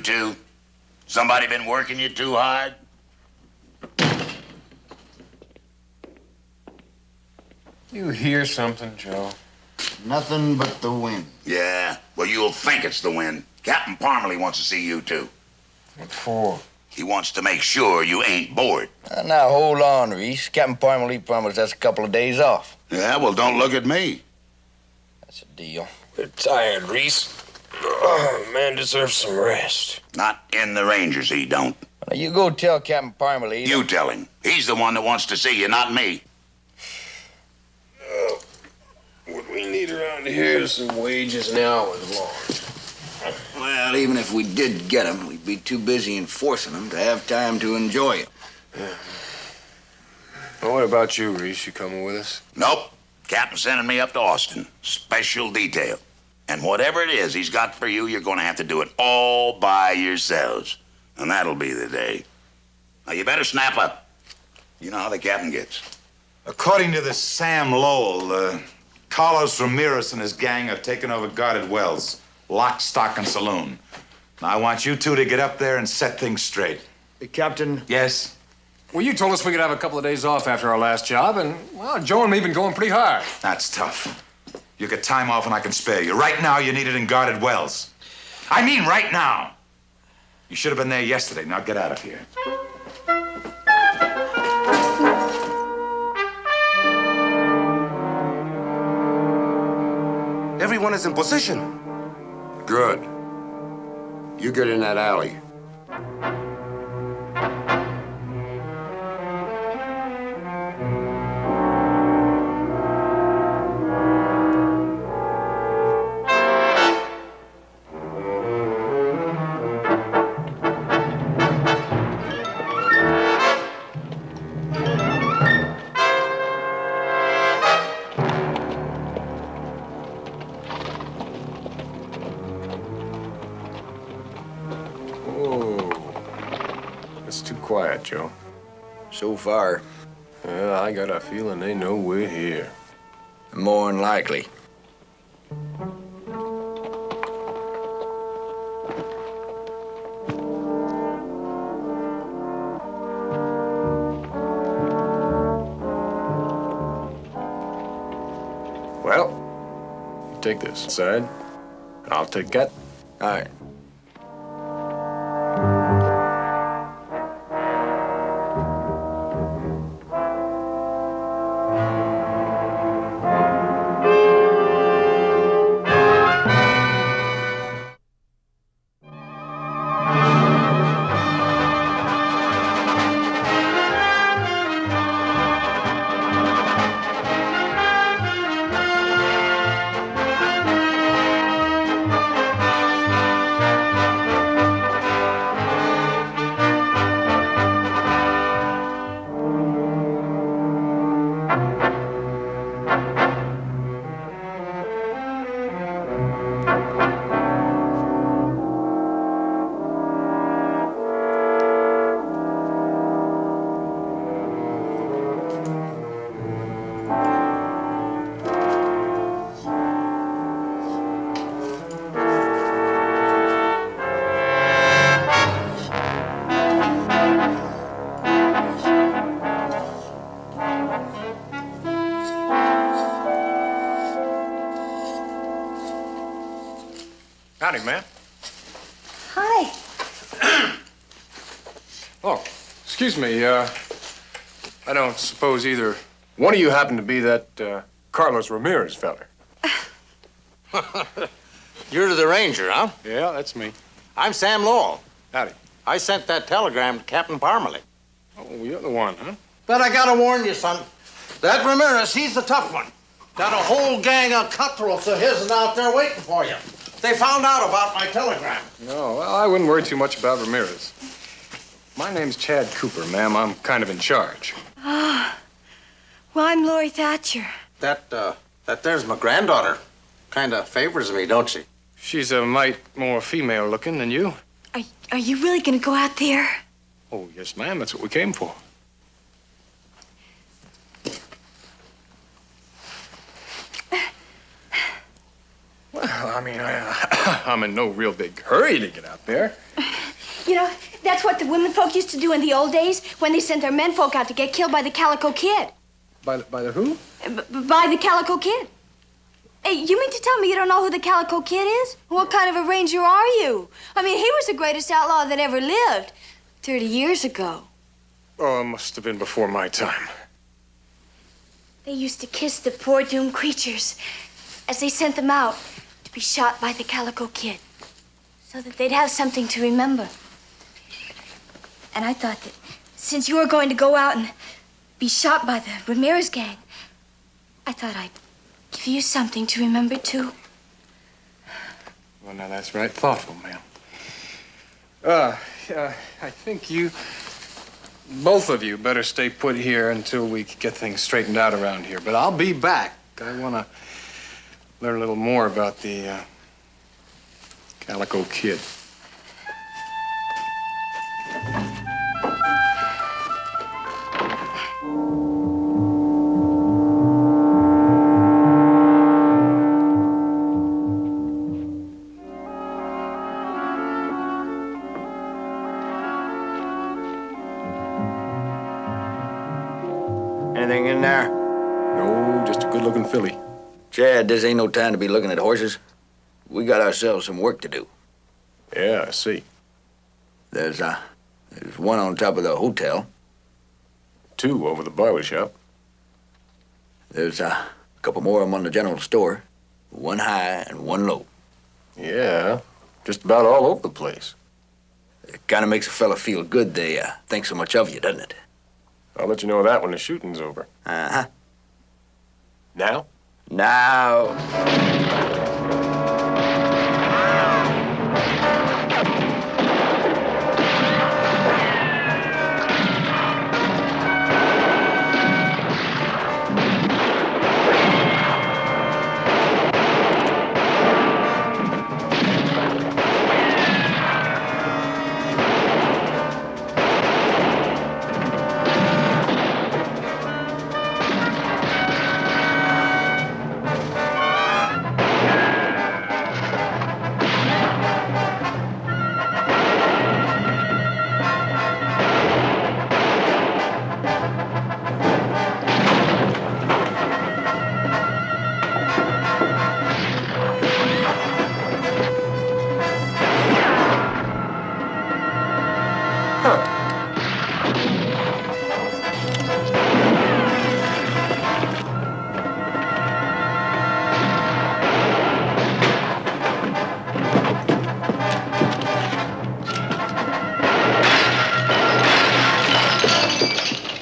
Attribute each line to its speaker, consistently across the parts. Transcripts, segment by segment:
Speaker 1: two? Somebody been working you too hard?
Speaker 2: You hear something, Joe?
Speaker 3: Nothing but the wind.
Speaker 1: Yeah, well, you'll think it's the wind. Captain Parmalee wants to see you two.
Speaker 2: What for?
Speaker 1: He wants to make sure you ain't bored.
Speaker 3: Now, hold on, Reese. Captain Parmalee promised us a couple of days off.
Speaker 1: Yeah, well, don't look at me.
Speaker 3: That's a deal.
Speaker 2: We're tired, Reese. Man deserves some rest.
Speaker 1: Not in the Rangers, he don't.
Speaker 3: Now, you go tell Captain Parmalee.
Speaker 1: You tell him. He's the one that wants to see you, not me.
Speaker 2: What we need around here is some wages now and long.
Speaker 3: Well, even if we did get them, we'd be too busy enforcing them to have time to enjoy them.
Speaker 2: Well, what about you, Reese? You coming with us?
Speaker 1: Nope. Captain's sending me up to Austin. Special detail. And whatever it is he's got for you, you're going to have to do it all by yourselves. And that'll be the day. Now, you better snap up. You know how the captain gets.
Speaker 4: According to this Sam Lowell, Carlos Ramirez and his gang have taken over guarded wells, lock, stock, and saloon. Now, I want you two to get up there and set things straight.
Speaker 3: Captain.
Speaker 4: Yes?
Speaker 5: Well, you told us we could have a couple of days off after our last job, and, well, Joe and me have been going pretty hard.
Speaker 4: That's tough. You get time off and I can spare you. Right now, you need it in guarded wells. I mean right now. You should have been there yesterday. Now get out of here.
Speaker 6: Everyone is in position.
Speaker 2: Good. You get in that alley. It's too quiet, Joe.
Speaker 3: So far,
Speaker 2: Well, I got a feeling they know we're here.
Speaker 3: more than likely.
Speaker 2: Well, you take this side, and I'll take that.
Speaker 3: All right.
Speaker 5: Howdy, ma'am.
Speaker 7: Hi.
Speaker 5: Oh, excuse me, I don't suppose either one of you happen to be that, Carlos Ramirez feller.
Speaker 6: You're the ranger, huh?
Speaker 5: Yeah, that's me.
Speaker 6: I'm Sam Lowell.
Speaker 5: Howdy.
Speaker 6: I sent that telegram to Captain Parmalee.
Speaker 5: Oh, you're the one, huh?
Speaker 6: But I gotta warn you, son. That Ramirez, he's the tough one. Got a whole gang of cutthroats of his out there waiting for you. They found out about my telegram.
Speaker 5: No, well, I wouldn't worry too much about Ramirez. My name's Chad Cooper, ma'am. I'm kind of in charge.
Speaker 7: Ah, well, I'm Lori Thatcher.
Speaker 6: That there's my granddaughter. Kinda favors me, don't she?
Speaker 5: She's a mite more female looking than you.
Speaker 7: Are you really gonna go out there?
Speaker 5: Oh, yes, ma'am. That's what we came for. Well, I mean, I'm in no real big hurry to get out there.
Speaker 7: You know, that's what the women folk used to do in the old days when they sent their men folk out to get killed by the Calico Kid.
Speaker 5: By the who?
Speaker 7: By the Calico Kid. Hey, you mean to tell me you don't know who the Calico Kid is? What kind of a ranger are you? I mean, he was the greatest outlaw that ever lived 30 years ago.
Speaker 5: Oh, it must have been before my time.
Speaker 7: They used to kiss the poor doomed creatures as they sent them out to be shot by the Calico Kid so that they'd have something to remember. And I thought that since you were going to go out and be shot by the Ramirez gang, I thought I'd give you something to remember, too.
Speaker 5: Well, now that's right thoughtful, ma'am. I think you, both of you, better stay put here until we get things straightened out around here. But I'll be back. I want to learn a little more about the Calico Kid.
Speaker 3: Anything in there?
Speaker 5: No, just a good-looking filly.
Speaker 3: Chad, this ain't no time to be looking at horses. We got ourselves some work to do.
Speaker 5: Yeah, I see.
Speaker 3: There's one on top of the hotel.
Speaker 5: 2 over the barber shop.
Speaker 3: There's a couple more of them on the general store. 1 high and 1 low.
Speaker 5: Yeah, just about all over the place.
Speaker 3: It kind of makes a fella feel good they think so much of you, doesn't it?
Speaker 5: I'll let you know that when the shooting's over.
Speaker 3: Uh-huh.
Speaker 5: Now?
Speaker 3: Now.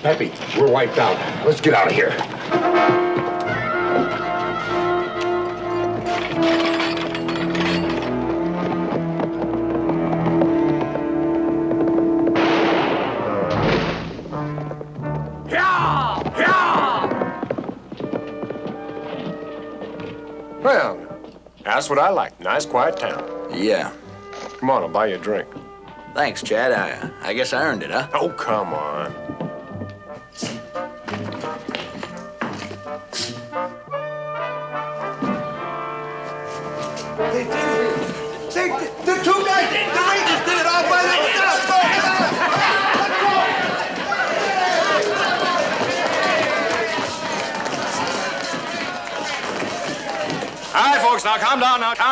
Speaker 2: Peppy, we're wiped out. Let's get out of here.
Speaker 5: Well, that's what I like. Nice, quiet town.
Speaker 3: Yeah.
Speaker 5: Come on, I'll buy you a drink.
Speaker 3: Thanks, Chad. I guess I earned it, huh?
Speaker 5: Oh, come on.
Speaker 6: The 2 guys, the Rangers did it all by themselves.
Speaker 1: All right, folks, now calm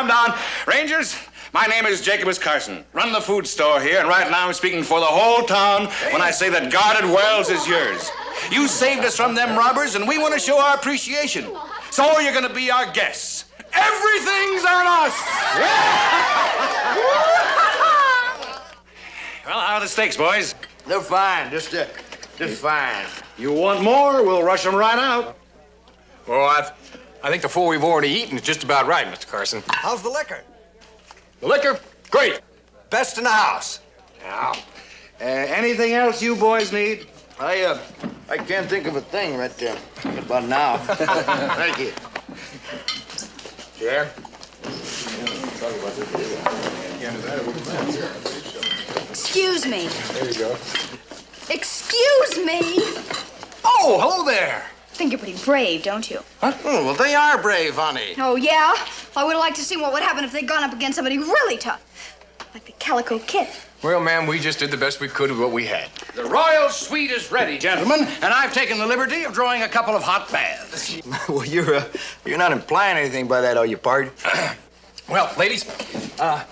Speaker 1: down. Rangers, my name is Jacobus Carson. Run the food store here, and right now I'm speaking for the whole town when I say that guarded wells is yours. You saved us from them robbers, and we want to show our appreciation. So you're going to be our guests. Everything's on us. Well, how are the steaks, boys?
Speaker 3: They're fine. Just fine.
Speaker 1: You want more? We'll rush them right out.
Speaker 5: Well, I think the 4 we've already eaten is just about right, Mr. Carson.
Speaker 6: How's the liquor?
Speaker 5: The liquor? Great.
Speaker 6: Best in the house.
Speaker 1: Now, anything else you boys need?
Speaker 3: I can't think of a thing right about now. Thank you.
Speaker 5: Yeah?
Speaker 7: Excuse me.
Speaker 5: There you go.
Speaker 7: Excuse me.
Speaker 6: Oh, hello there.
Speaker 7: Think you're pretty brave, don't you?
Speaker 6: Oh, well, they are brave, honey.
Speaker 7: Oh, yeah? I would have liked to see what would happen if they'd gone up against somebody really tough. Like the Calico Kid.
Speaker 5: Well, ma'am, we just did the best we could with what we had.
Speaker 6: The royal suite is ready, gentlemen, and I've taken the liberty of drawing a couple of hot baths.
Speaker 3: Well, you're not implying anything by that, are you, Pard?
Speaker 5: Well, ladies,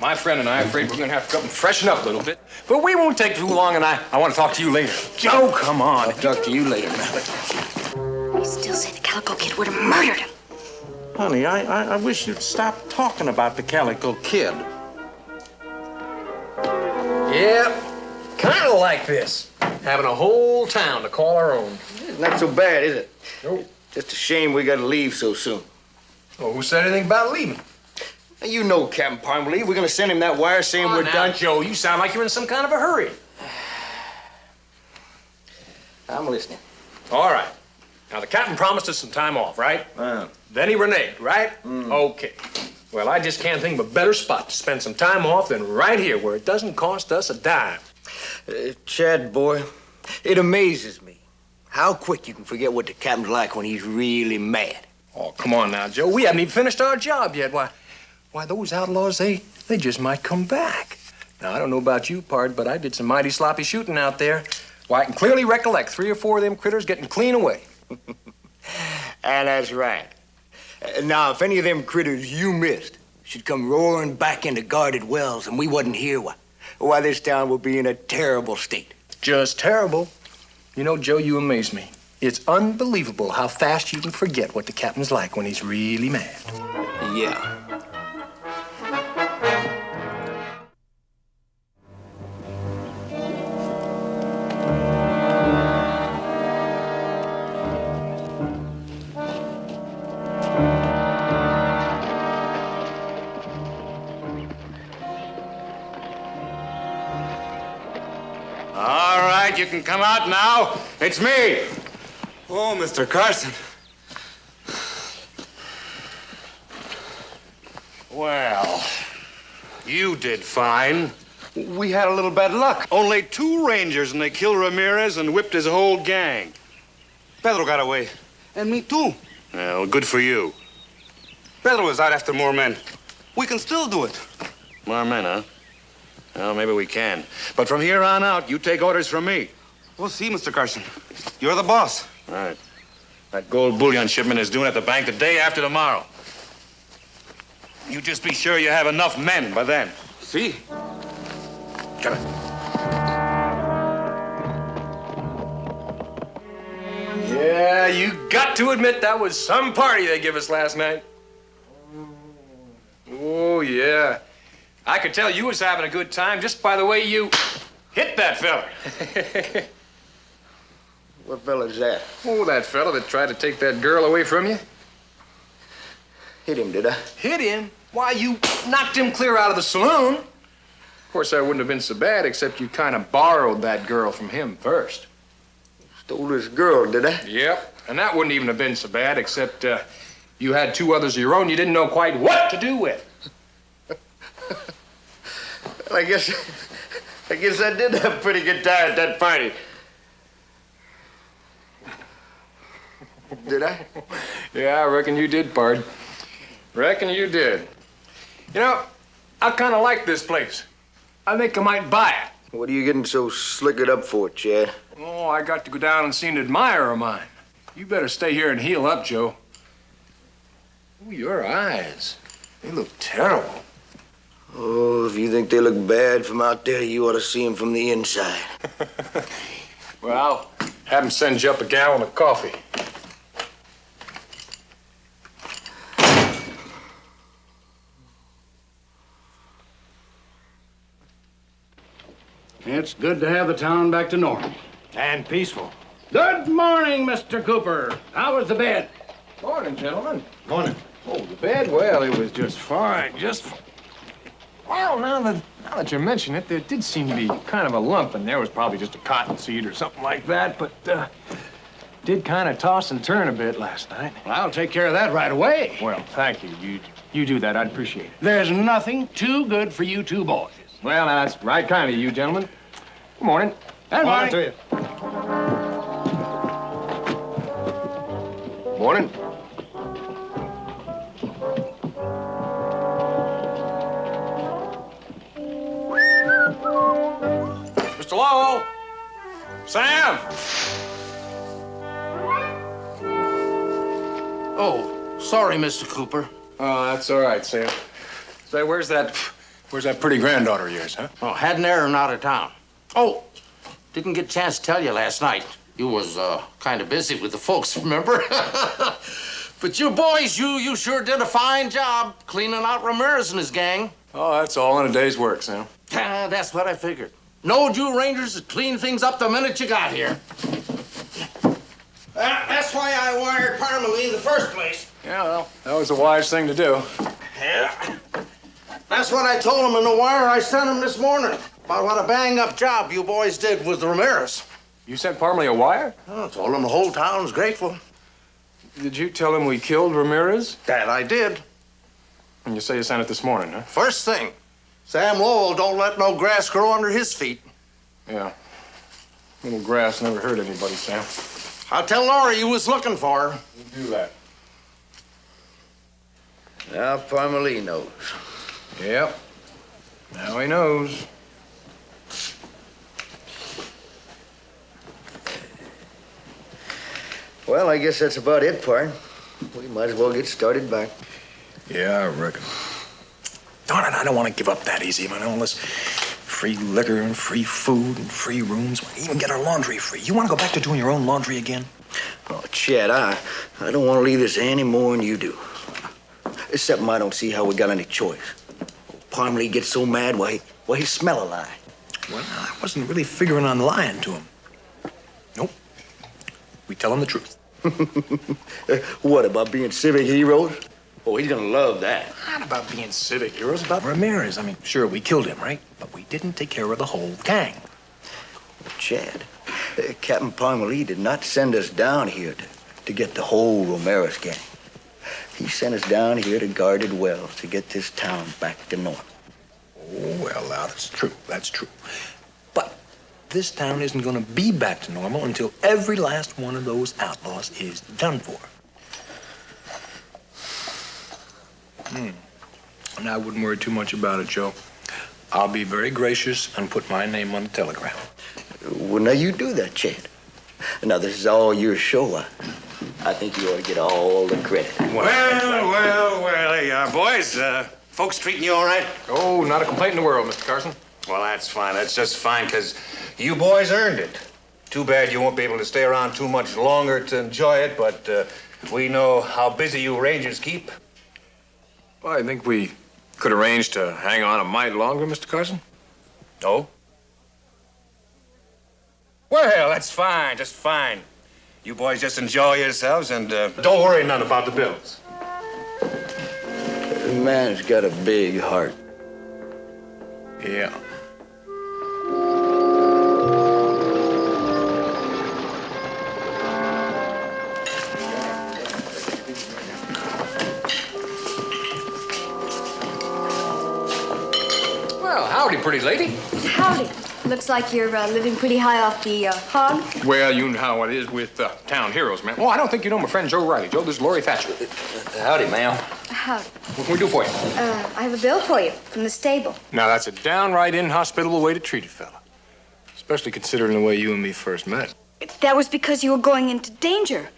Speaker 5: my friend and I are afraid we're going to have to come and freshen up a little bit. But we won't take too long, and I want to talk to you later. Joe, come on.
Speaker 3: I'll talk to you later, man.
Speaker 7: I still say the Calico Kid would have murdered him.
Speaker 6: Honey, I wish you'd stop talking about the Calico Kid.
Speaker 5: Yeah, kind of like this. Having a whole town to call our own.
Speaker 3: It's not so bad, is it?
Speaker 5: Nope.
Speaker 3: Just a shame we got to leave so soon.
Speaker 5: Well, who said anything about leaving?
Speaker 3: Now, you know Captain Parmalee. We're going to send him that wire saying we're
Speaker 5: now,
Speaker 3: done.
Speaker 5: Joe, you sound like you're in some kind of a hurry.
Speaker 3: I'm listening.
Speaker 5: All right. Now, the captain promised us some time off, right? Then he reneged, right? Okay. Well, I just can't think of a better spot to spend some time off than right here, where it doesn't cost us a dime.
Speaker 3: Chad, boy, it amazes me how quick you can forget what the captain's like when he's really mad.
Speaker 5: Oh, come on now, Joe. We haven't even finished our job yet. Why, those outlaws, they just might come back. Now, I don't know about you, Pard, but I did some mighty sloppy shooting out there. Why, I can clearly recollect 3 or 4 of them critters getting clean away.
Speaker 3: And that's right. Now, if any of them critters you missed should come roaring back into guarded wells and we wasn't here, why this town will be in a terrible state.
Speaker 5: Just terrible. You know, Joe, you amaze me. It's unbelievable how fast you can forget what the captain's like when he's really mad.
Speaker 3: Yeah.
Speaker 4: All right, you can come out now. It's me.
Speaker 8: Oh, Mr. Carson.
Speaker 4: Well, you did fine.
Speaker 8: We had a little bad luck. Only 2 Rangers, and they killed Ramirez and whipped his whole gang. Pedro got away. And me too.
Speaker 4: Well, good for you.
Speaker 8: Pedro is out after more men. We can still do it.
Speaker 4: More men, huh? Well, maybe we can. But from here on out, you take orders from me.
Speaker 8: We'll see, Mr. Carson. You're the boss.
Speaker 4: All right. That gold bullion shipment is due at the bank the day after tomorrow. You just be sure you have enough men by then.
Speaker 8: See?
Speaker 4: Come on.
Speaker 5: Yeah, you got to admit that was some party they gave us last night. Oh, yeah. I could tell you was having a good time just by the way you hit that fella.
Speaker 3: What fella's that?
Speaker 5: Oh, that fella that tried to take that girl away from you.
Speaker 3: Hit him, did I?
Speaker 5: Hit him? Why, you knocked him clear out of the saloon. Of course, that wouldn't have been so bad, except you kind of borrowed that girl from him first.
Speaker 3: Stole this girl, did I?
Speaker 5: Yep, and that wouldn't even have been so bad, except you had 2 others of your own you didn't know quite what to do with.
Speaker 3: Well, I guess I did have a pretty good time at that party. Did I?
Speaker 5: Yeah, I reckon you did, Pard. Reckon you did. You know, I kind of like this place. I think I might buy it.
Speaker 3: What are you getting so slickered up for, Chad?
Speaker 5: Oh, I got to go down and see an admirer of mine. You better stay here and heal up, Joe. Oh, your eyes. They look terrible.
Speaker 3: Oh, if you think they look bad from out there, you ought to see them from the inside.
Speaker 5: Well, I'll have him send you up a gallon of coffee.
Speaker 6: It's good to have the town back to normal and peaceful. Good morning, Mr. Cooper. How was the bed?
Speaker 5: Morning, gentlemen.
Speaker 6: Morning.
Speaker 5: Oh, the bed? Well, it was just fine. Well, now that you mention it, there did seem to be kind of a lump in there. It was probably just a cotton seed or something like that, but did kind of toss and turn a bit last night.
Speaker 6: Well, I'll take care of that right away.
Speaker 5: Well, thank you. You do that. I'd appreciate it.
Speaker 6: There's nothing too good for you 2 boys.
Speaker 5: Well, now, that's right kind of you, gentlemen. Good morning.
Speaker 6: And morning
Speaker 5: to you. Morning. Mr. Lowell! Sam!
Speaker 6: Oh, sorry, Mr. Cooper.
Speaker 5: Oh, that's all right, Sam. Say, where's that pretty granddaughter of yours, huh?
Speaker 6: Oh, had an errand out of town. Oh, didn't get a chance to tell you last night. You was kind of busy with the folks, remember? But you boys, you sure did a fine job cleaning out Ramirez and his gang.
Speaker 5: Oh, that's all in a day's work, Sam.
Speaker 6: That's what I figured. Knowed you Rangers would clean things up the minute you got here. That's why I wired Parmalee in the first place.
Speaker 5: Yeah, well, that was a wise thing to do.
Speaker 6: Yeah. That's what I told him in the wire I sent him this morning about what a bang-up job you boys did with Ramirez.
Speaker 5: You sent Parmalee a wire?
Speaker 6: I told him the whole town's grateful.
Speaker 5: Did you tell him we killed Ramirez?
Speaker 6: That I did.
Speaker 5: And you say you sent it this morning, huh?
Speaker 6: First thing, Sam Lowell don't let no grass grow under his feet.
Speaker 5: Yeah. Little grass never hurt anybody, Sam.
Speaker 6: I'll tell Laurie you was looking for her.
Speaker 5: You do that.
Speaker 3: Now Parmalee knows.
Speaker 5: Yep. Now he knows.
Speaker 3: Well, I guess that's about it, Part. We might as well get started back.
Speaker 9: Yeah, I reckon. Darn it, I don't want to give up that easy, man. All this free liquor and free food and free rooms. We even get our laundry free. You want to go back to doing your own laundry again?
Speaker 3: Oh, Chad, I don't want to leave this any more than you do. Except I don't see how we got any choice. Parmalee gets so mad, why he smell a lie.
Speaker 9: Well, I wasn't really figuring on lying to him. Nope. We tell him the truth.
Speaker 3: What, about being civic heroes? Oh, he's gonna love that.
Speaker 9: Not about being civic heroes, about Ramirez. I mean, sure, we killed him, right? But we didn't take care of the whole gang.
Speaker 3: Chad, Captain Parmalee did not send us down here to get the whole Ramirez gang. He sent us down here to guarded wells to get this town back to normal.
Speaker 9: Oh, well, now, that's true. That's true. But this town isn't going to be back to normal until every last one of those outlaws is done for. And I wouldn't worry too much about it, Joe. I'll be very gracious and put my name on the telegram.
Speaker 3: Well, now you do that, Chad. Now, this is all your show. I think you ought to get all the credit.
Speaker 8: Well, there you are, boys. Folks treating you all right?
Speaker 5: Oh, not a complaint in the world, Mr. Carson.
Speaker 8: Well, that's fine. That's just fine, because you boys earned it. Too bad you won't be able to stay around too much longer to enjoy it, but we know how busy you Rangers keep.
Speaker 5: Well, I think we could arrange to hang on a mite longer, Mr. Carson.
Speaker 8: Oh? Well, that's fine, just fine. You boys just enjoy yourselves and don't worry none about the bills.
Speaker 3: The man's got a big heart.
Speaker 9: Yeah.
Speaker 5: Well, howdy, pretty lady.
Speaker 7: Howdy. Looks like you're living pretty high off the hog.
Speaker 5: Well, you know how it is with town heroes, man. Oh, I don't think you know my friend Joe Riley. Joe, this is Laurie Thatcher.
Speaker 3: Howdy, ma'am.
Speaker 7: Howdy.
Speaker 5: What can we do for you?
Speaker 7: I have a bill for you from the stable.
Speaker 5: Now, that's a downright inhospitable way to treat a fella. Especially considering the way you and me first met.
Speaker 7: That was because you were going into danger.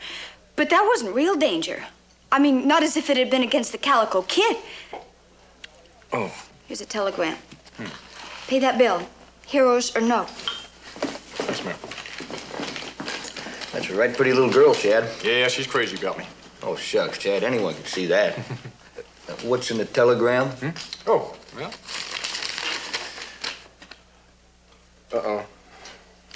Speaker 7: But that wasn't real danger. I mean, not as if it had been against the Calico Kid.
Speaker 5: Oh.
Speaker 7: Here's a telegram. Pay that bill. Heroes or no.
Speaker 5: Yes, ma'am.
Speaker 3: That's a right pretty little girl, Chad.
Speaker 5: Yeah, she's crazy about me.
Speaker 3: Oh, shucks, Chad. Anyone can see that. What's in the telegram?
Speaker 5: Oh, well. Uh-oh.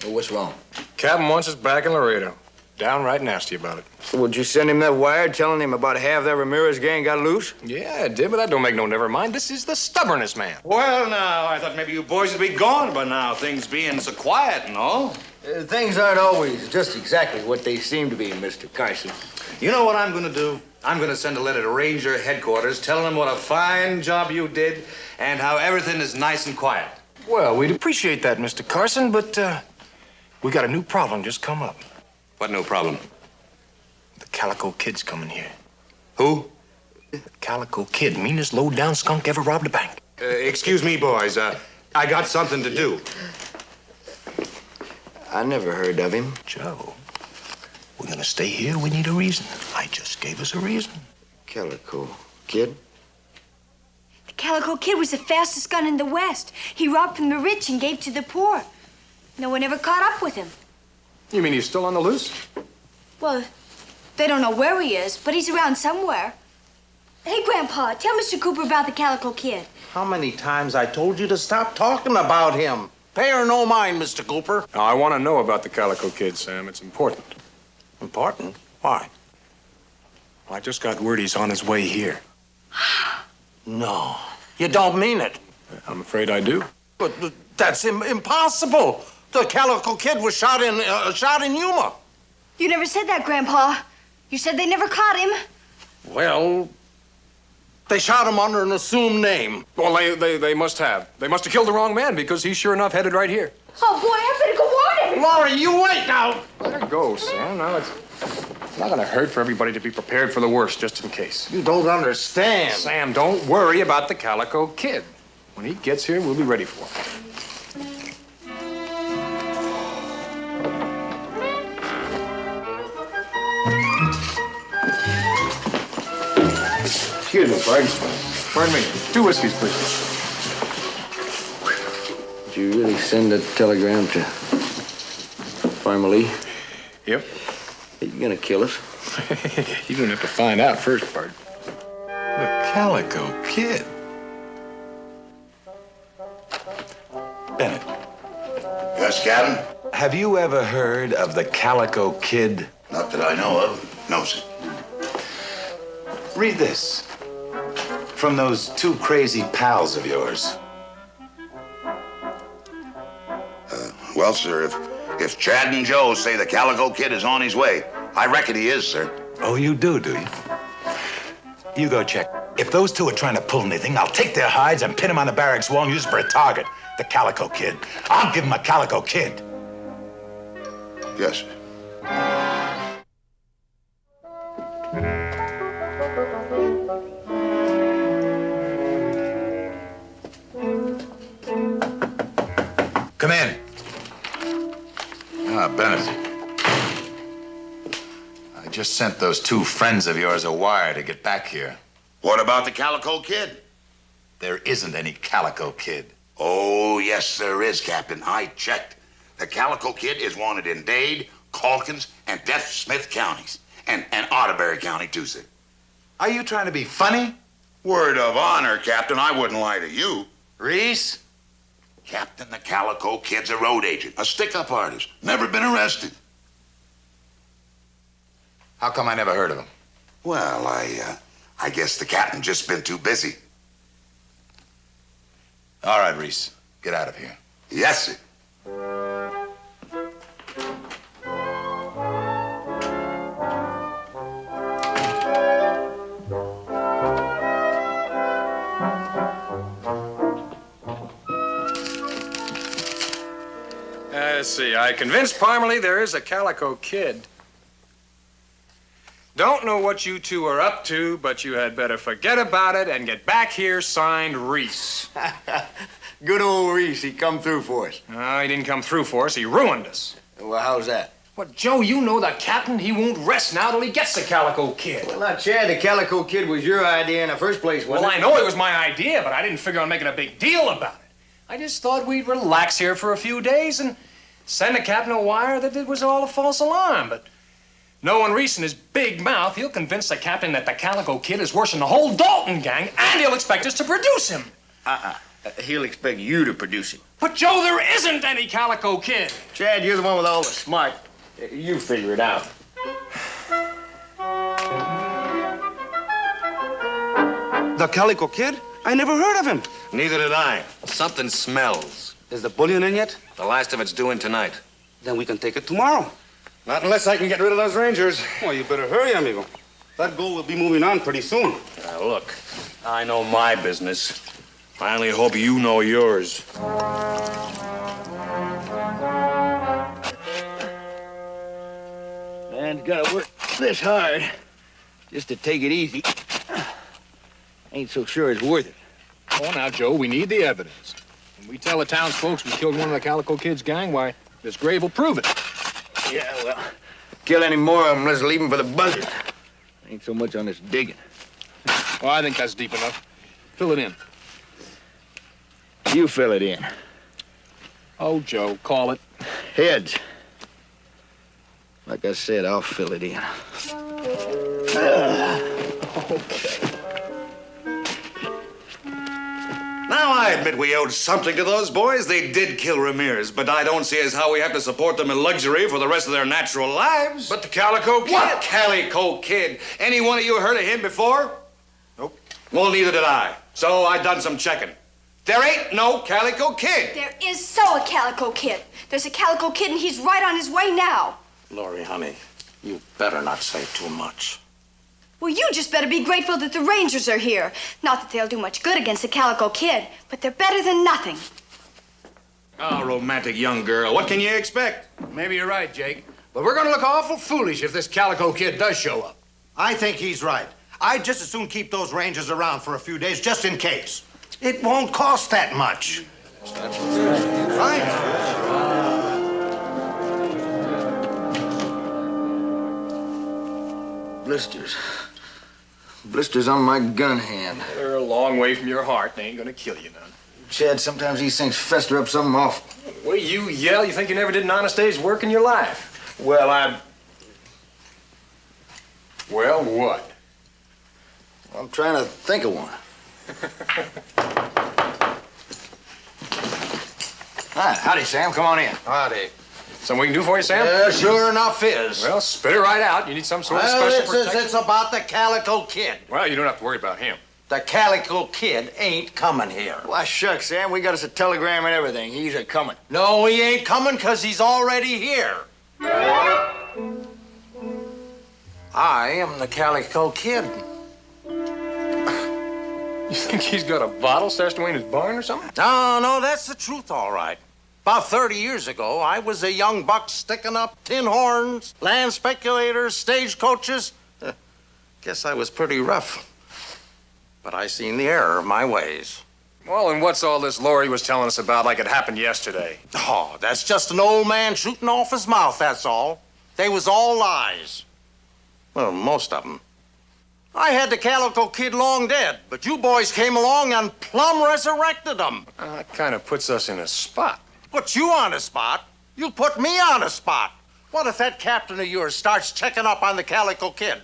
Speaker 3: Well, what's wrong?
Speaker 5: Captain wants us back in Laredo. Downright nasty about it.
Speaker 3: Would you send him that wire telling him about half that Ramirez gang got loose?
Speaker 5: Yeah, I did, but that don't make no never mind. This is the stubbornest man.
Speaker 8: Well, now, I thought maybe you boys would be gone by now, things being so quiet and all.
Speaker 3: Things aren't always just exactly what they seem to be, Mr. Carson.
Speaker 8: You know what I'm going to do? I'm going to send a letter to Ranger headquarters telling them what a fine job you did and how everything is nice and quiet.
Speaker 5: Well, we'd appreciate that, Mr. Carson, but we got a new problem just come up.
Speaker 8: What new problem?
Speaker 5: The Calico Kid's coming here.
Speaker 8: Who?
Speaker 5: The Calico Kid, meanest low-down skunk ever robbed a bank.
Speaker 8: Excuse me, boys. I got something to do.
Speaker 3: I never heard of him.
Speaker 9: Joe, we're gonna stay here. We need a reason. I just gave us a reason.
Speaker 3: Calico Kid?
Speaker 7: The Calico Kid was the fastest gun in the West. He robbed from the rich and gave to the poor. No one ever caught up with him.
Speaker 5: You mean he's still on the loose?
Speaker 7: Well, they don't know where he is, but he's around somewhere. Hey, Grandpa, tell Mr. Cooper about the Calico Kid.
Speaker 6: How many times I told you to stop talking about him? Pay her no mind, Mr. Cooper.
Speaker 5: Now, I want to know about the Calico Kid, Sam. It's important.
Speaker 6: Important? Why?
Speaker 5: I just got word he's on his way here.
Speaker 6: No, you don't mean it.
Speaker 5: I'm afraid I do.
Speaker 6: But that's impossible. The Calico Kid was shot in Yuma.
Speaker 7: You never said that, Grandpa. You said they never caught him.
Speaker 6: Well, they shot him under an assumed name.
Speaker 5: Well, they must have. They must have killed the wrong man because he's sure enough headed right here.
Speaker 7: Oh, boy, I better go warn everybody.
Speaker 6: Laurie, you wait now.
Speaker 5: Let her go, Sam. Now it's not going to hurt for everybody to be prepared for the worst, just in case.
Speaker 6: You don't understand.
Speaker 5: Sam, don't worry about the Calico Kid. When he gets here, we'll be ready for him.
Speaker 3: Excuse me, pardon.
Speaker 5: Pardon me. 2 whiskeys, please.
Speaker 3: Did you really send that telegram to Farmer Lee?
Speaker 5: Yep.
Speaker 3: Are you gonna kill us?
Speaker 5: You don't have to find out first, Bart.
Speaker 4: The Calico Kid. Bennett,
Speaker 1: Yes, Captain?
Speaker 4: have you ever heard of the Calico Kid?
Speaker 1: Not that I know of. No, sir.
Speaker 4: Read this. From those 2 crazy pals of yours.
Speaker 1: Well, sir, if Chad and Joe say the Calico Kid is on his way, I reckon he is, sir.
Speaker 4: Oh, you do you? You go check. If those 2 are trying to pull anything, I'll take their hides and pin them on the barracks wall and use it for a target. The Calico Kid. I'll give him a Calico Kid.
Speaker 1: Yes, sir.
Speaker 4: Come in. Ah, Bennett. I just sent those 2 friends of yours a wire to get back here.
Speaker 1: What about the Calico Kid?
Speaker 4: There isn't any Calico Kid.
Speaker 1: Oh, yes, there is, Captain. I checked. The Calico Kid is wanted in Dade, Calkins, and Death Smith counties. And Otterbury County, too, sir.
Speaker 4: Are you trying to be funny?
Speaker 1: Word of honor, Captain. I wouldn't lie to you.
Speaker 4: Reese?
Speaker 1: Captain, the Calico Kid's a road agent, a stick-up artist. Never been arrested.
Speaker 4: How come I never heard of him?
Speaker 1: Well, I guess the captain just been too busy.
Speaker 4: All right, Reese. Get out of here.
Speaker 1: Yes, sir.
Speaker 5: Let's see. I convinced Parmalee there is a Calico Kid. Don't know what you 2 are up to, but you had better forget about it and get back here, signed Reese.
Speaker 3: Good old Reese, he come through for us.
Speaker 5: No, he didn't come through for us. He ruined us.
Speaker 3: Well, how's that?
Speaker 5: What, Joe, you know the captain. He won't rest now till he gets the Calico Kid.
Speaker 3: Well, now, Chad, the Calico Kid was your idea in the first place, wasn't
Speaker 5: Well,
Speaker 3: it?
Speaker 5: I know it was my idea, but I didn't figure on making a big deal about it. I just thought we'd relax here for a few days and send the captain a wire that it was all a false alarm. But knowing Reese and his big mouth, he'll convince the captain that the Calico Kid is worse than the whole Dalton gang, and he'll expect us to produce him.
Speaker 3: He'll expect you to produce him.
Speaker 5: But, Joe, there isn't any Calico Kid.
Speaker 3: Chad, you're the one with all the smart. You figure it out.
Speaker 10: The Calico Kid? I never heard of him.
Speaker 8: Neither did I. Something smells.
Speaker 10: Is the bullion in yet?
Speaker 8: The last of it's due in tonight.
Speaker 10: Then we can take it tomorrow.
Speaker 8: Not unless I can get rid of those Rangers.
Speaker 10: Well, you better hurry, amigo. That gold will be moving on pretty soon.
Speaker 8: Now, look, I know my business. I only hope you know yours.
Speaker 3: Man's gotta work this hard just to take it easy. Ain't so sure it's worth it.
Speaker 5: Oh, now, Joe, we need the evidence. When we tell the townsfolk we killed one of the Calico Kid's gang, why, This grave will prove it.
Speaker 3: Yeah, well, kill any more of them, let's leave them for the buzzards. Ain't so much on this digging.
Speaker 5: Well, I think that's deep enough. Fill it in.
Speaker 3: You fill it in.
Speaker 5: Oh, Joe, call it.
Speaker 3: Heads. Like I said, I'll fill it in.
Speaker 8: Okay. Now, I admit we owed something to those boys. They did kill Ramirez, but I don't see as how we have to support them in luxury for the rest of their natural lives.
Speaker 2: But the Calico Kid.
Speaker 8: What Calico Kid? Any one of you heard of him before?
Speaker 2: Nope.
Speaker 8: Well, neither did I. So I done some checking. There ain't no Calico Kid.
Speaker 7: There is so a Calico Kid. There's a Calico Kid, and he's right on his way now.
Speaker 6: Lori, honey, you better not say too much.
Speaker 7: Well, you just better be grateful that the Rangers are here. Not that they'll do much good against the Calico Kid, but they're better than nothing.
Speaker 8: Oh, romantic young girl. What can you expect?
Speaker 2: Maybe you're right, Jake. But we're gonna look awful foolish if this Calico Kid does show up.
Speaker 11: I think he's right. I'd just as soon keep those Rangers around for a few days, just in case. It won't cost that much. Right.
Speaker 3: Blisters. Blisters on my gun hand.
Speaker 5: They're a long way from your heart. They ain't gonna kill you none.
Speaker 3: Chad, sometimes these things fester up something awful.
Speaker 5: The way you yell, you think you never did an honest day's work in your life.
Speaker 3: Well,
Speaker 5: Well, what?
Speaker 3: I'm trying to think of one. Hi, howdy, Sam. Come on in.
Speaker 5: Howdy. Something we can do for you, Sam?
Speaker 11: Sure enough is.
Speaker 5: Well, spit it right out. You need some sort of special protection?
Speaker 11: It's about the Calico Kid.
Speaker 5: Well, you don't have to worry about him.
Speaker 11: The Calico Kid ain't coming here.
Speaker 3: Why, shucks, Sam. We got us a telegram and everything. He's a-coming.
Speaker 11: No, he ain't coming because he's already here. I am the Calico Kid.
Speaker 5: You think he's got a bottle stashed away in his barn or something?
Speaker 11: No, that's the truth, all right. About 30 years ago, I was a young buck sticking up tin horns, land speculators, stagecoaches. Guess I was pretty rough. But I seen the error of my ways.
Speaker 5: Well, and what's all this Lori was telling us about like it happened yesterday?
Speaker 11: Oh, that's just an old man shooting off his mouth, that's all. They was all lies. Well, most of them. I had the Calico Kid long dead, but you boys came along and plumb resurrected him.
Speaker 5: That kind of puts us in a spot.
Speaker 11: Put you on a spot? You put me on a spot. What if that captain of yours starts checking up on the Calico Kid?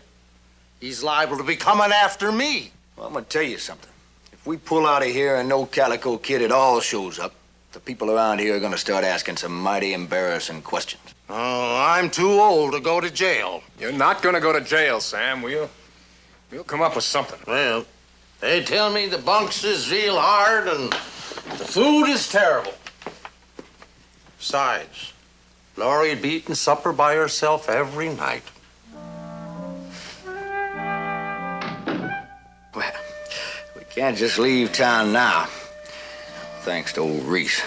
Speaker 11: He's liable to be coming after me.
Speaker 3: Well, I'm gonna tell you something. If we pull out of here and no Calico Kid at all shows up, the people around here are gonna start asking some mighty embarrassing questions.
Speaker 11: Oh, I'm too old to go to jail.
Speaker 5: You're not going to go to jail, Sam. We'll come up with something.
Speaker 11: Well, they tell me the bunks is real hard and the food is terrible. Besides, Laurie'd be eating supper by herself every night.
Speaker 3: Well, we can't just leave town now. Thanks to old Reese.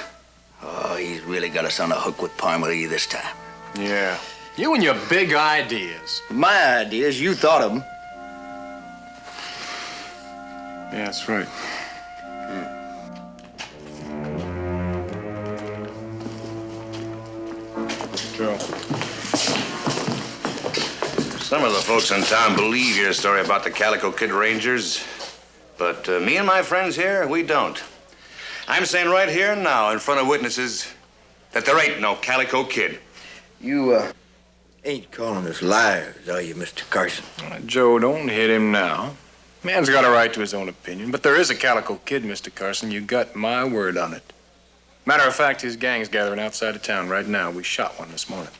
Speaker 3: Oh, he's really got us on the hook with Parmalee this time.
Speaker 5: Yeah. You and your big ideas.
Speaker 3: My ideas, you thought of them.
Speaker 5: Yeah, that's right. Joe.
Speaker 8: Some of the folks in town believe your story about the Calico Kid Rangers, but me and my friends here, we don't. I'm saying right here and now, in front of witnesses, that there ain't no Calico Kid.
Speaker 3: You, ain't calling us liars, are you, Mr. Carson?
Speaker 5: Joe, don't hit him now. Man's got a right to his own opinion, but there is a Calico Kid, Mr. Carson. You got my word on it. Matter of fact, his gang's gathering outside of town right now. We shot one this morning.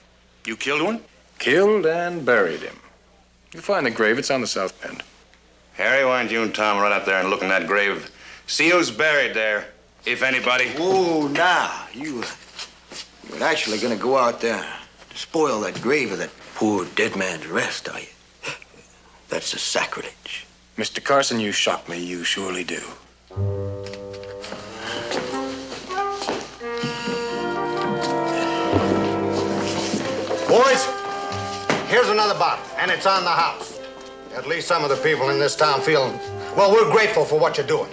Speaker 8: You killed one?
Speaker 5: Killed and buried him. You'll find the grave. It's on the south bend.
Speaker 8: Harry, why don't you and Tom run up there and look in that grave? See who's buried there, if anybody.
Speaker 3: Whoa, now, you're actually gonna go out there to spoil that grave of that poor dead man's rest, are you? That's a sacrilege.
Speaker 5: Mr. Carson, you shock me. You surely do.
Speaker 11: Boys, here's another bottle, and it's on the house. At least some of the people in this town feel, well, we're grateful for what you're doing.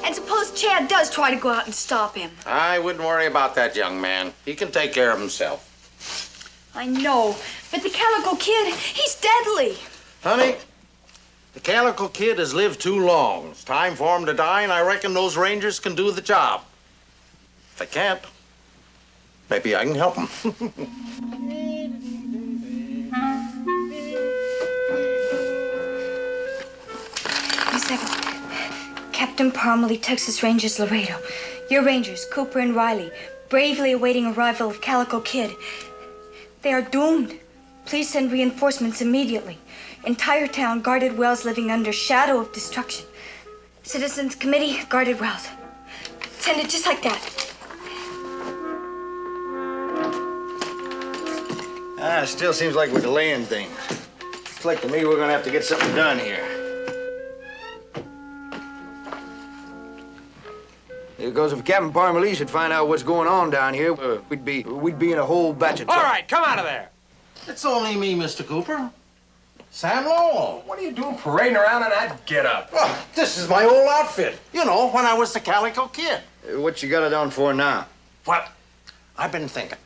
Speaker 7: And suppose Chad does try to go out and stop him.
Speaker 11: I wouldn't worry about that young man. He can take care of himself.
Speaker 7: I know, but the Calico Kid, he's deadly.
Speaker 11: Honey, the Calico Kid has lived too long. It's time for him to die, and I reckon those Rangers can do the job. If they can't, maybe I can help them.
Speaker 7: Wait a second. Captain Parmalee, Texas Rangers, Laredo. Your Rangers, Cooper and Riley, bravely awaiting arrival of Calico Kid. They are doomed. Please send reinforcements immediately. Entire town guarded wells living under shadow of destruction. Citizens Committee, guarded wells. Send it just like that.
Speaker 3: It still seems like we're delaying things. Looks like to me we're gonna have to get something done here. Because if Captain Parmalee should find out what's going on down here, we'd be in a whole batch of trouble.
Speaker 5: All right, come out of there.
Speaker 11: It's only me, Mr. Cooper. Sam Lowell.
Speaker 5: What are you doing parading around in that get-up?
Speaker 11: Oh, this is my old outfit. You know, when I was the Calico Kid.
Speaker 3: What you got it on for now?
Speaker 11: Well, I've been thinking.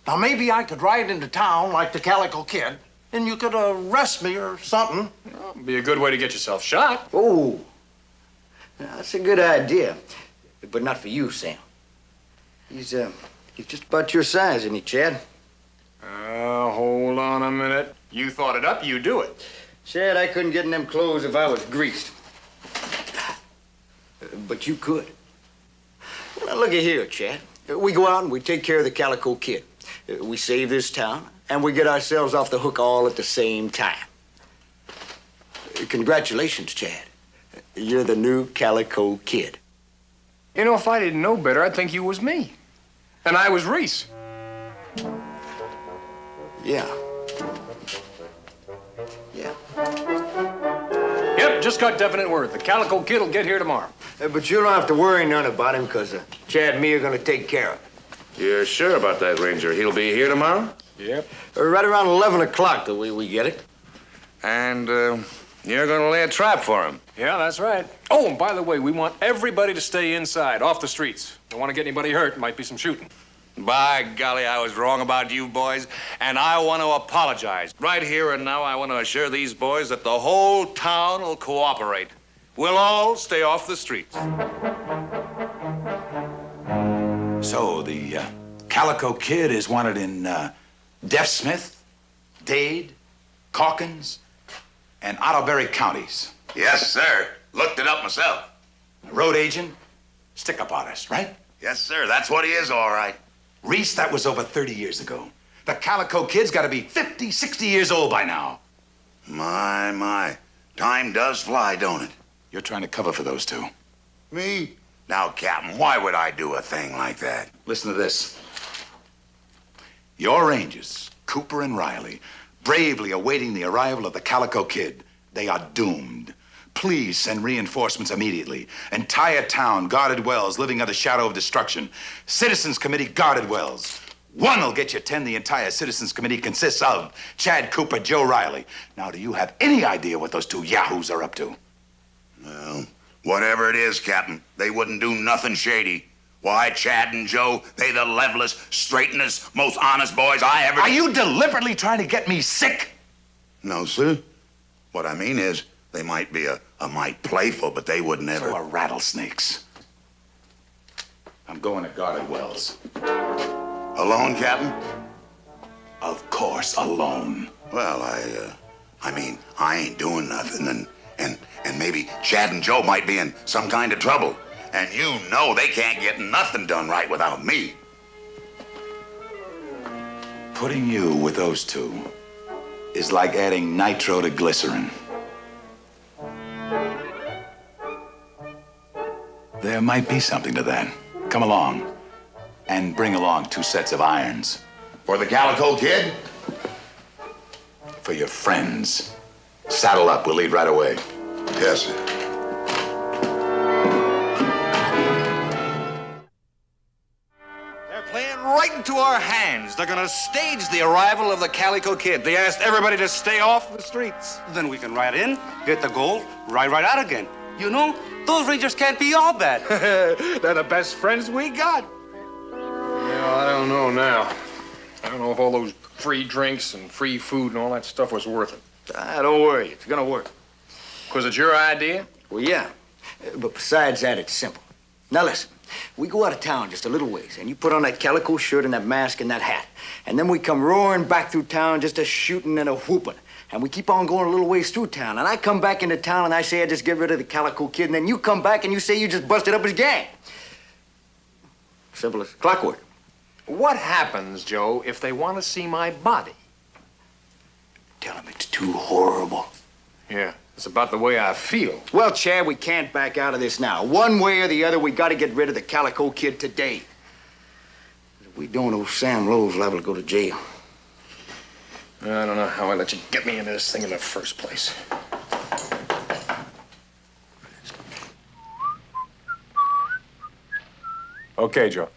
Speaker 11: Now, maybe I could ride into town like the Calico Kid, and you could arrest me or something.
Speaker 5: Well, be a good way to get yourself shot.
Speaker 3: Oh, that's a good idea. But not for you, Sam. He's just about your size, isn't he, Chad?
Speaker 5: Hold on a minute. You thought it up, you do it.
Speaker 3: Chad, I couldn't get in them clothes if I was greased. But you could. Well, now, look at here, Chad. We go out and we take care of the Calico Kid. We save this town, and we get ourselves off the hook all at the same time. Congratulations, Chad. You're the new Calico Kid.
Speaker 5: You know, if I didn't know better, I'd think you was me. And I was Reese.
Speaker 3: Yeah. Yeah.
Speaker 5: Yep, just got definite word. The Calico Kid will get here tomorrow.
Speaker 3: But you don't have to worry none about him, because Chad and me are going to take care of him.
Speaker 8: You're sure about that, Ranger? He'll be here tomorrow?
Speaker 5: Yep.
Speaker 3: Right around 11 o'clock, the way we get it.
Speaker 8: And, you're gonna lay a trap for him?
Speaker 5: Yeah, that's right. Oh, and by the way, we want everybody to stay inside, off the streets. Don't want to get anybody hurt. Might be some shooting.
Speaker 8: By golly, I was wrong about you boys, and I want to apologize. Right here and now, I want to assure these boys that the whole town will cooperate. We'll all stay off the streets.
Speaker 4: So, the Calico Kid is wanted in Deaf Smith, Dade, Calkins, and Ottoberry counties.
Speaker 1: Yes, sir. Looked it up myself.
Speaker 4: Road agent, stick-up artist, right?
Speaker 1: Yes, sir. That's what he is, all right.
Speaker 4: Reese, that was over 30 years ago. The Calico Kid's got to be 50, 60 years old by now.
Speaker 1: My. Time does fly, don't it?
Speaker 4: You're trying to cover for those two.
Speaker 1: Me? Now, Captain, why would I do a thing like that?
Speaker 4: Listen to this. Your Rangers, Cooper and Riley, bravely awaiting the arrival of the Calico Kid. They are doomed. Please send reinforcements immediately. Entire town, guarded wells, living under shadow of destruction. Citizens Committee, guarded wells. One will get you 10. The entire Citizens Committee consists of Chad Cooper, Joe Riley. Now, do you have any idea what those two yahoos are up to?
Speaker 1: Well, whatever it is, Captain, they wouldn't do nothing shady. Why, Chad and Joe, they the levelest, straightenest, most honest boys I ever...
Speaker 4: Are you deliberately trying to get me sick?
Speaker 1: No, sir. What I mean is, they might be a mite playful, but they would never...
Speaker 4: So are rattlesnakes. I'm going to guarded wells.
Speaker 1: Alone, Captain?
Speaker 4: Of course, alone.
Speaker 1: Well, I mean, I ain't doing nothing, and maybe Chad and Joe might be in some kind of trouble. And you know they can't get nothing done right without me.
Speaker 4: Putting you with those two is like adding nitro to glycerin. There might be something to that. Come along and bring along 2 sets of irons.
Speaker 1: For the Calico Kid?
Speaker 4: For your friends. Saddle up, we'll leave right away.
Speaker 1: Yes, sir.
Speaker 8: Playing right into our hands. They're gonna stage the arrival of the Calico Kid. They asked everybody to stay off the streets.
Speaker 10: Then we can ride in, get the gold, ride right out again. You know, Those Rangers can't be all bad.
Speaker 9: They're the best friends we got.
Speaker 5: Well, I don't know now. I don't know if all those free drinks and free food and all that stuff was worth it.
Speaker 3: Don't worry, it's gonna work.
Speaker 5: Was it your idea?
Speaker 3: Well, yeah. But besides that, it's simple. Now listen, we go out of town just a little ways, and you put on that calico shirt and that mask and that hat. And then we come roaring back through town just a shooting and a whooping. And we keep on going a little ways through town. And I come back into town and I say I just get rid of the calico kid. And then you come back and you say you just busted up his gang. Simple as clockwork.
Speaker 5: What happens, Joe, if they want to see my body?
Speaker 3: Tell him it's too horrible.
Speaker 5: Yeah, it's about the way I feel.
Speaker 3: Well, Chad, we can't back out of this now. One way or the other, we got to get rid of the calico kid today. If we don't, old Sam Lowe's liable to go to jail.
Speaker 5: I don't know how I let you get me into this thing in the first place. Okay, Joe.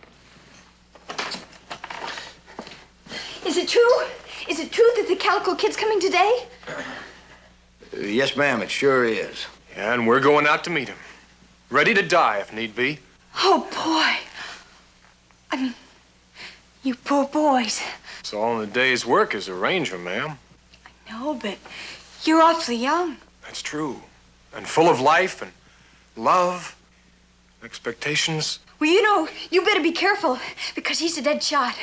Speaker 7: Is it true? Is it true that the Calico Kid's coming today?
Speaker 3: Yes, ma'am, it sure is.
Speaker 5: Yeah, and we're going out to meet him. Ready to die if need be.
Speaker 7: Oh, boy. I mean, you poor boys.
Speaker 5: It's all in the day's work as a ranger, ma'am.
Speaker 7: No, but you're awfully young.
Speaker 5: That's true. And full of life and love, expectations.
Speaker 7: Well, you know, you better be careful, because he's a dead shot.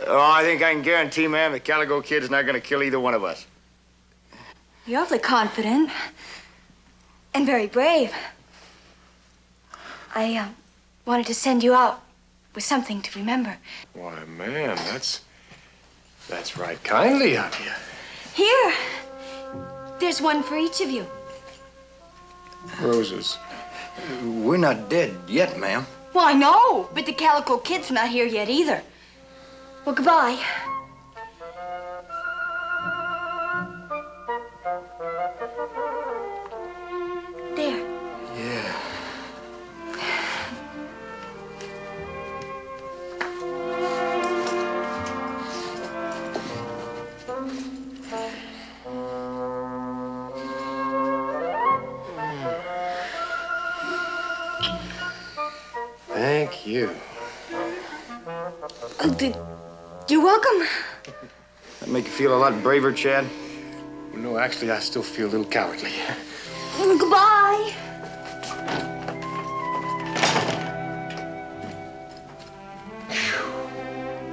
Speaker 3: Oh, I think I can guarantee, ma'am, the calico kid's not going to kill either one of us.
Speaker 7: You're awfully confident. And very brave. I wanted to send you out with something to remember.
Speaker 5: Why, ma'am, that's right kindly of you.
Speaker 7: Here. There's one for each of you.
Speaker 5: Roses.
Speaker 3: We're not dead yet, ma'am.
Speaker 7: Well, I know, but the Calico Kid's not here yet either. Well, goodbye. There.
Speaker 3: Yeah.
Speaker 5: Thank you.
Speaker 7: You're welcome.
Speaker 3: That make you feel a lot braver, Chad?
Speaker 5: Well, no, actually, I still feel a little cowardly.
Speaker 7: Goodbye.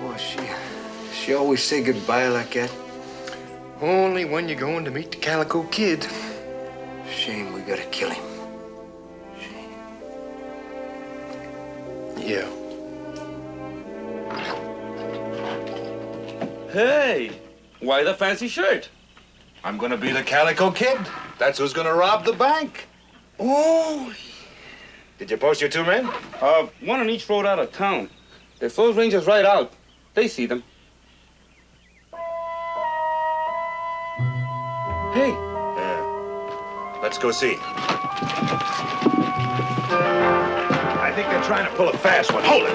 Speaker 3: Boy, she always say goodbye like that.
Speaker 5: Only when you're going to meet the Calico Kid.
Speaker 3: Shame we gotta kill him.
Speaker 5: Yeah.
Speaker 10: Hey, why the fancy shirt?
Speaker 4: I'm gonna be the Calico Kid. That's who's gonna rob the bank.
Speaker 10: Oh.
Speaker 4: Did you post your two men?
Speaker 10: One on each road out of town. If those Rangers ride out, they see them. Hey.
Speaker 4: Yeah. Let's go see. I think they're trying to pull a fast one. Hold it.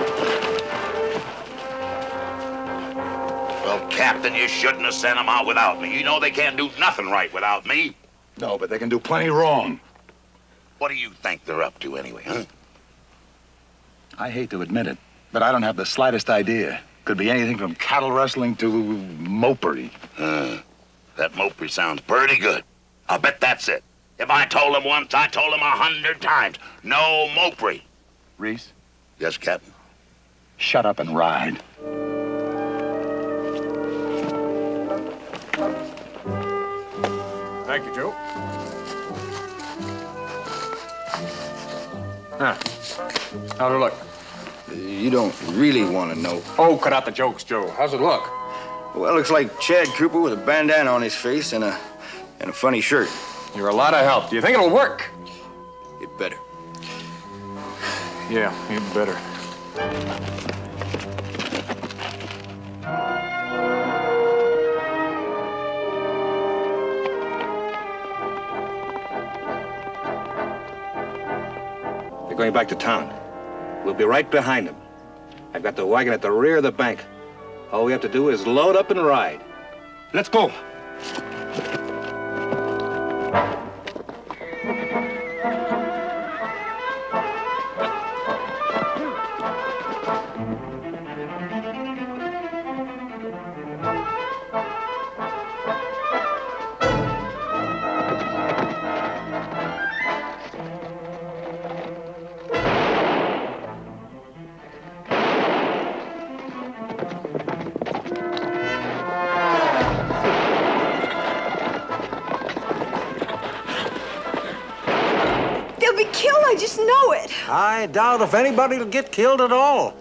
Speaker 1: Well, Captain, you shouldn't have sent them out without me. You know they can't do nothing right without me.
Speaker 4: No, but they can do plenty wrong.
Speaker 1: What do you think they're up to anyway, huh?
Speaker 4: I hate to admit it, but I don't have the slightest idea. Could be anything from cattle rustling to mopery.
Speaker 1: That mopery sounds pretty good. I'll bet that's it. If I told them once, I told them 100 times. No mopery.
Speaker 4: Reese,
Speaker 1: Yes, Captain.
Speaker 4: shut up and ride.
Speaker 5: Thank you, Joe. Huh. How'd it look?
Speaker 3: You don't really want to know.
Speaker 5: Oh, cut out the jokes, Joe. How's it look?
Speaker 3: Well, it looks like Chad Cooper with a bandana on his face and a funny shirt.
Speaker 5: You're a lot of help. Do you think it'll work?
Speaker 3: It better.
Speaker 5: Yeah, you better.
Speaker 8: They're going back to town. We'll be right behind them. I've got the wagon at the rear of the bank. All we have to do is load up and ride. Let's go.
Speaker 11: I doubt if anybody will get killed at all.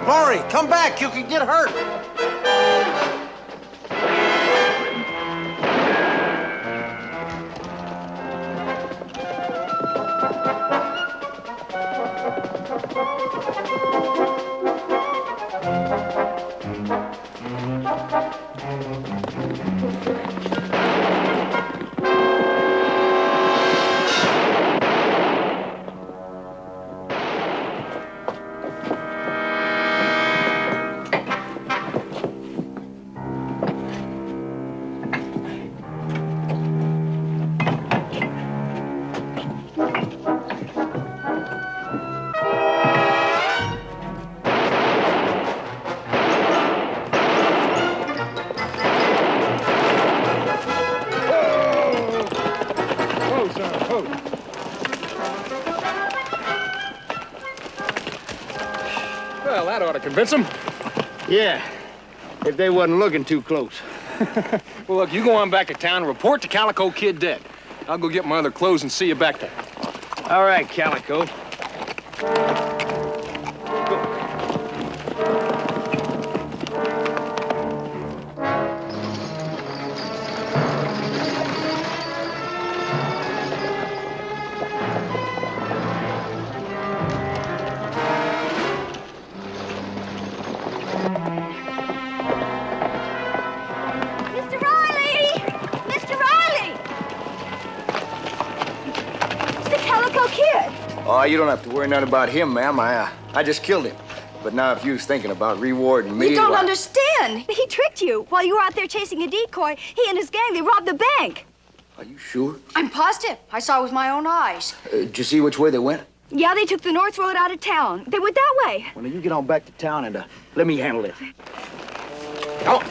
Speaker 11: Lori, come back. You can get hurt.
Speaker 5: Well, that ought to convince them.
Speaker 3: Yeah, if they wasn't looking too close.
Speaker 5: Well, look, you go on back to town and report the Calico Kid dead. I'll go get my other clothes and see you back there.
Speaker 3: All right, Calico.
Speaker 7: Mr. Riley! Mr. Riley! It's the Calico Kid.
Speaker 3: Oh, you don't have to worry none about him, ma'am. I just killed him. But now if you was thinking about rewarding me...
Speaker 7: You don't
Speaker 3: why-
Speaker 7: understand. He tricked you. While you were out there chasing a decoy, he and his gang, they robbed the bank.
Speaker 3: Are you sure?
Speaker 7: I'm positive. I saw it with my own eyes.
Speaker 3: Did you see which way they went?
Speaker 7: Yeah, they took the north road out of town. They went that way.
Speaker 3: Well, now you get on back to town and let me handle it.
Speaker 5: Oh.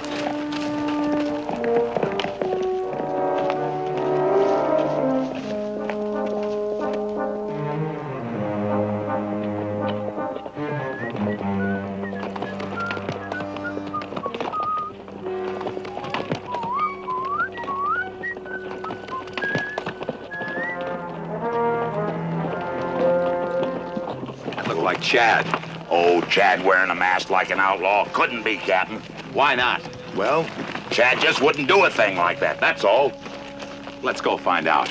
Speaker 4: That looked like Chad.
Speaker 1: Oh, Chad wearing a mask like an outlaw couldn't be, Captain.
Speaker 4: Why not? Well,
Speaker 1: Chad just wouldn't do a thing like that, that's all.
Speaker 4: let's go find out.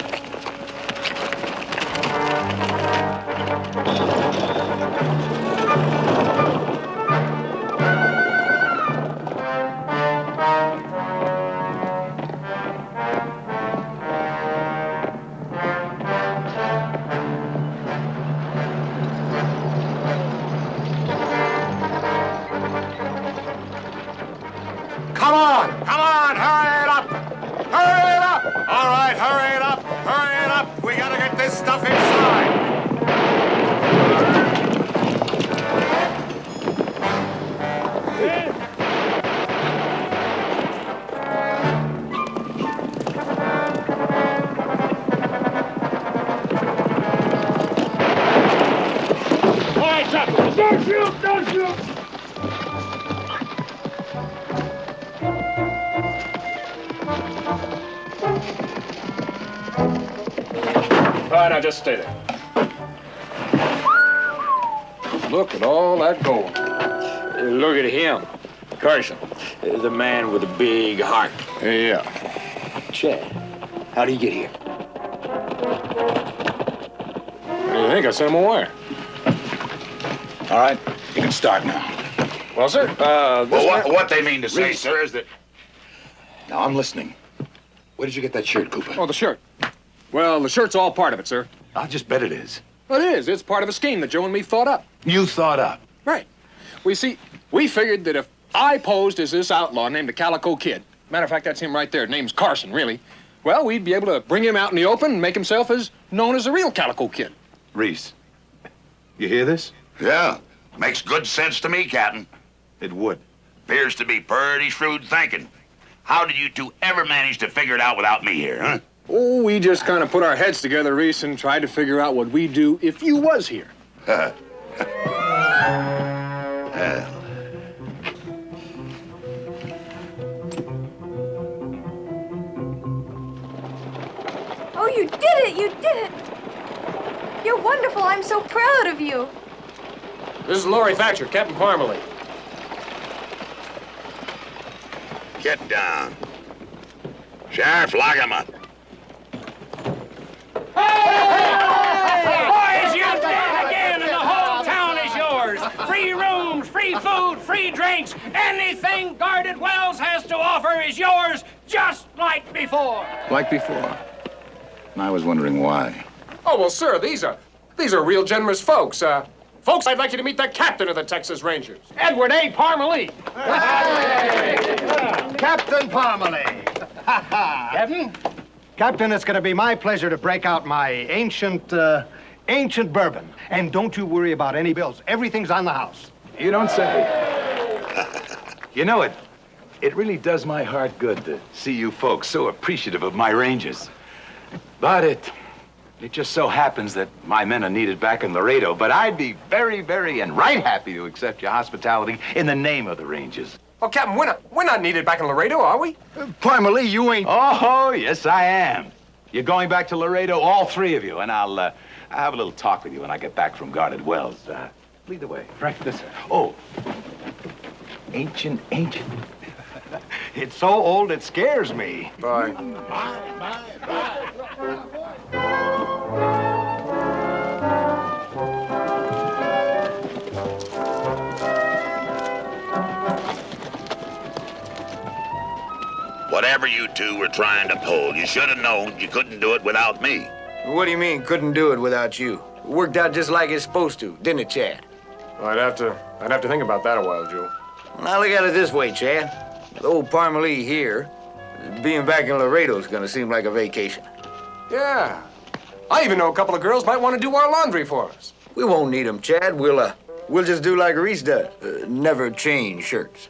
Speaker 1: Come on, hurry it up! Hurry it up! All right, hurry it up! Hurry it up! We gotta get this stuff inside!
Speaker 10: All right, Chuck. Don't shoot! Don't shoot!
Speaker 5: All right, now just stay there. Look at all that gold.
Speaker 3: Look at him. Carson, the man with the big heart.
Speaker 5: Yeah.
Speaker 3: Chad, how'd he get here?
Speaker 5: What do you think? I sent him a wire.
Speaker 4: All right, you can start now.
Speaker 5: Well, sir,
Speaker 1: Well, what they mean to say, sir, is that...
Speaker 4: Now, I'm listening. Where did you get that shirt, Cooper?
Speaker 5: Oh, the shirt. Well, the shirt's all part of it, sir.
Speaker 4: I'll just bet it is.
Speaker 5: Well, it is. It's part of a scheme that Joe and me thought up.
Speaker 4: You thought up.
Speaker 5: Right. We see, we figured that if I posed as this outlaw named the Calico Kid, matter of fact, that's him right there. Name's Carson, really. Well, we'd be able to bring him out in the open and make himself as known as the real Calico Kid.
Speaker 4: Reese, You hear this?
Speaker 1: Yeah, makes good sense to me, Captain.
Speaker 4: It would.
Speaker 1: Appears to be pretty shrewd thinking. How did you two ever manage to figure it out without me here, huh?
Speaker 2: Oh, we just kind of put our heads together, Reese, and tried to figure out what we'd do if you was here.
Speaker 1: Well,
Speaker 7: Oh, you did it! You did it! You're wonderful. I'm so proud of you.
Speaker 10: This is Laurie Thatcher, Captain Parmalee.
Speaker 1: get down. Sheriff, lock him up.
Speaker 12: Boys, you're dead again, and the whole town is yours. Free rooms, free food, free drinks. Anything Guarded Wells has to offer is yours, just like before.
Speaker 4: Like before. And I was wondering why.
Speaker 10: Oh, well, sir, these are real generous folks. Folks, I'd like you to meet the captain of the Texas Rangers, Edward A. Parmalee.
Speaker 13: Captain Parmalee.
Speaker 10: Captain?
Speaker 13: Captain, it's going to be my pleasure to break out my ancient bourbon. And don't you worry about any bills. Everything's on the house.
Speaker 4: You don't say. You know, it really does my heart good to see you folks so appreciative of my Rangers. But it just so happens that my men are needed back in Laredo, but I'd be very, very and right happy to accept your hospitality in the name of the Rangers.
Speaker 10: Oh, Captain, we're not needed back in Laredo, are we?
Speaker 13: Parmalee, you ain't...
Speaker 4: Oh, yes, I am. You're going back to Laredo, all three of you, and I'll have a little talk with you when I get back from Guarded Wells. Lead the way. Right, this. Oh, ancient.
Speaker 13: It's so old it scares me.
Speaker 10: Bye.
Speaker 1: Whatever you two were trying to pull, you should have known you couldn't do it without me.
Speaker 3: What do you mean, couldn't do it without you? It worked out just like it's supposed to, didn't it, Chad?
Speaker 10: Well, I'd have to think about that a while, Joe.
Speaker 3: Now, look at it this way, Chad. With old Parmalee here, being back in Laredo's gonna seem like a vacation.
Speaker 10: Yeah. I even know a couple of girls might want to do our laundry for us.
Speaker 3: We won't need them, Chad. We'll just do like Reese does. Never change shirts.